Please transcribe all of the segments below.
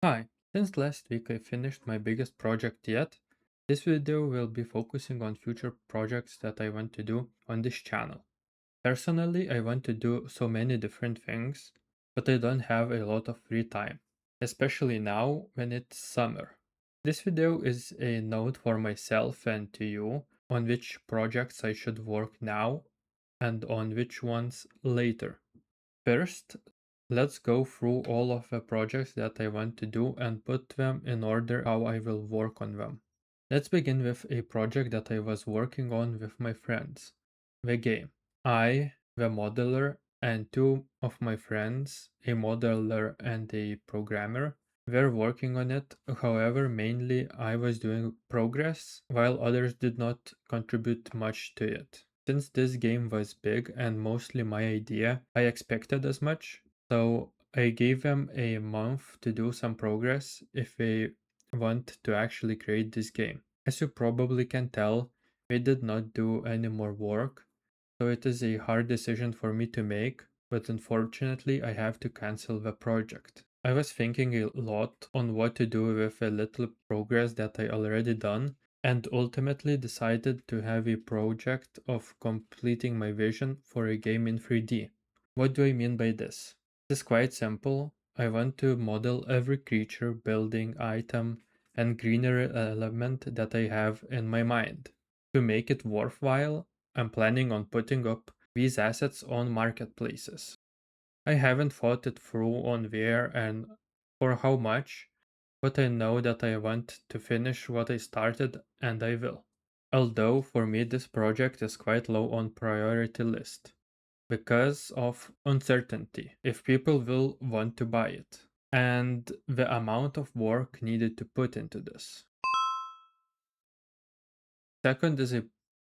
Hi, since last week I finished my biggest project yet. This video will be focusing on future projects that I want to do on this channel. Personally, I want to do so many different things, but I don't have a lot of free time, especially now when it's summer. This video is a note for myself and to you on which projects I should work now and on which ones later. First, let's go through all of the projects that I want to do and put them in order how I will work on them. Let's begin with a project that I was working on with my friends. The game. I, the modeler, and two of my friends, a modeler and a programmer, were working on it. However, mainly I was doing progress, while others did not contribute much to it. Since this game was big and mostly my idea, I expected as much. So I gave them a month to do some progress if they want to actually create this game. As you probably can tell, we did not do any more work, so it is a hard decision for me to make, but unfortunately I have to cancel the project. I was thinking a lot on what to do with a little progress that I already done, and ultimately decided to have a project of completing my vision for a game in 3D. What do I mean by this? It's quite simple. I want to model every creature, building, item, and greenery element that I have in my mind. To make it worthwhile, I'm planning on putting up these assets on marketplaces. I haven't thought it through on where and for how much, but I know that I want to finish what I started and I will. Although for me this project is quite low on priority list because of uncertainty if people will want to buy it and the amount of work needed to put into this. Second is a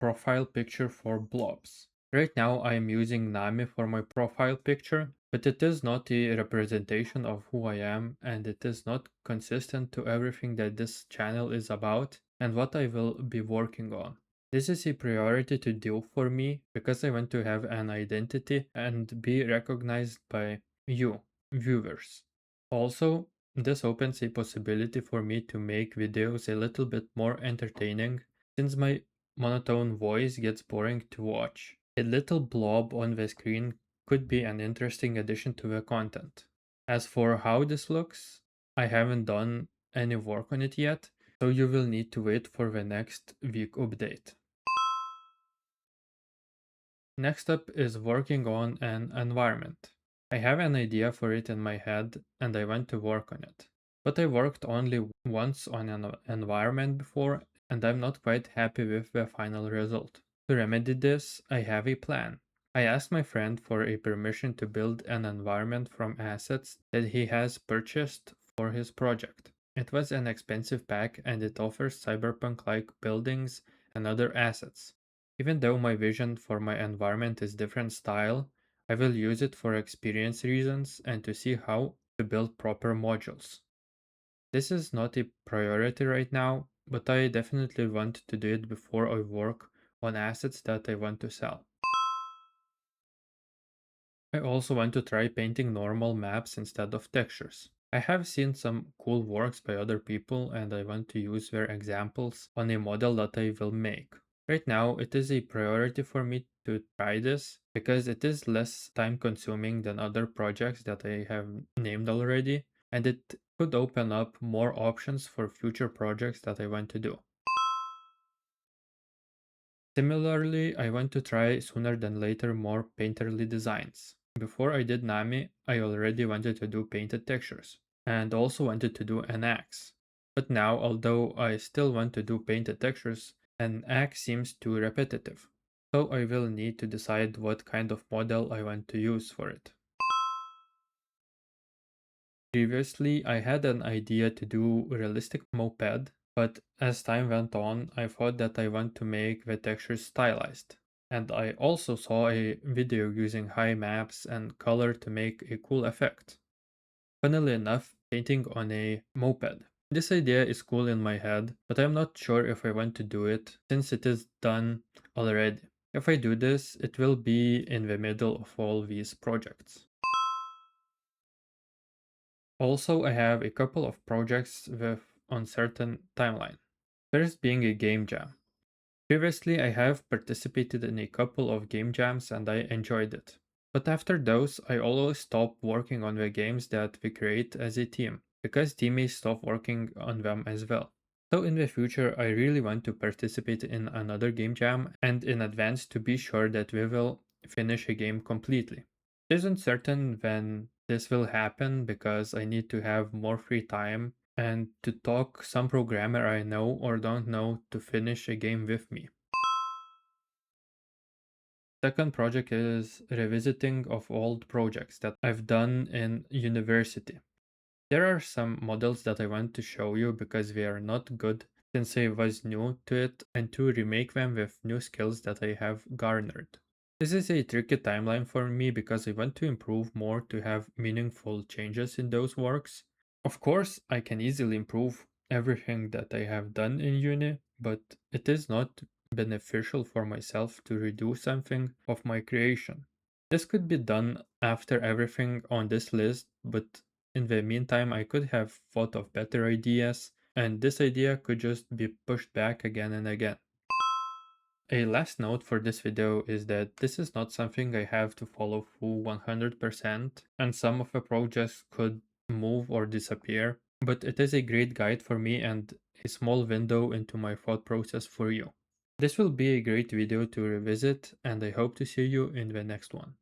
profile picture for blobs. Right now I am using Nami for my profile picture, but it is not a representation of who I am and it is not consistent to everything that this channel is about and what I will be working on. This is a priority to do for me because I want to have an identity and be recognized by you, viewers. Also, this opens a possibility for me to make videos a little bit more entertaining since my monotone voice gets boring to watch. A little blob on the screen could be an interesting addition to the content. As for how this looks, I haven't done any work on it yet, so you will need to wait for the next week update. Next up is working on an environment. I have an idea for it in my head and I want to work on it. But I worked only once on an environment before and I'm not quite happy with the final result. To remedy this, I have a plan. I asked my friend for a permission to build an environment from assets that he has purchased for his project. It was an expensive pack and it offers cyberpunk-like buildings and other assets. Even though my vision for my environment is different style, I will use it for experience reasons and to see how to build proper modules. This is not a priority right now, but I definitely want to do it before I work on assets that I want to sell. I also want to try painting normal maps instead of textures. I have seen some cool works by other people and I want to use their examples on a model that I will make. Right now, it is a priority for me to try this because it is less time consuming than other projects that I have named already, and it could open up more options for future projects that I want to do. Similarly, I want to try sooner than later more painterly designs. Before I did Nami, I already wanted to do painted textures, and also wanted to do an axe. But now, although I still want to do painted textures, an axe seems too repetitive. So I will need to decide what kind of model I want to use for it. Previously, I had an idea to do realistic moped, but as time went on, I thought that I want to make the textures stylized. And I also saw a video using high maps and color to make a cool effect. Funnily enough, painting on a moped. This idea is cool in my head, but I'm not sure if I want to do it since it is done already. If I do this, it will be in the middle of all these projects. Also, I have a couple of projects with uncertain timeline. First being a game jam. Previously, I have participated in a couple of game jams and I enjoyed it. But after those, I always stop working on the games that we create as a team, because teammates stop working on them as well. So in the future, I really want to participate in another game jam and in advance to be sure that we will finish a game completely. It isn't certain when this will happen because I need to have more free time and to talk some programmer I know or don't know to finish a game with me. Second project is revisiting of old projects that I've done in university. There are some models that I want to show you because they are not good since I was new to it, and to remake them with new skills that I have garnered. This is a tricky timeline for me because I want to improve more to have meaningful changes in those works. Of course, I can easily improve everything that I have done in uni, but it is not beneficial for myself to redo something of my creation. This could be done after everything on this list, but in the meantime, I could have thought of better ideas, and this idea could just be pushed back again and again. A last note for this video is that this is not something I have to follow through 100%, and some of the projects could move or disappear, but it is a great guide for me and a small window into my thought process for you. This will be a great video to revisit, and I hope to see you in the next one.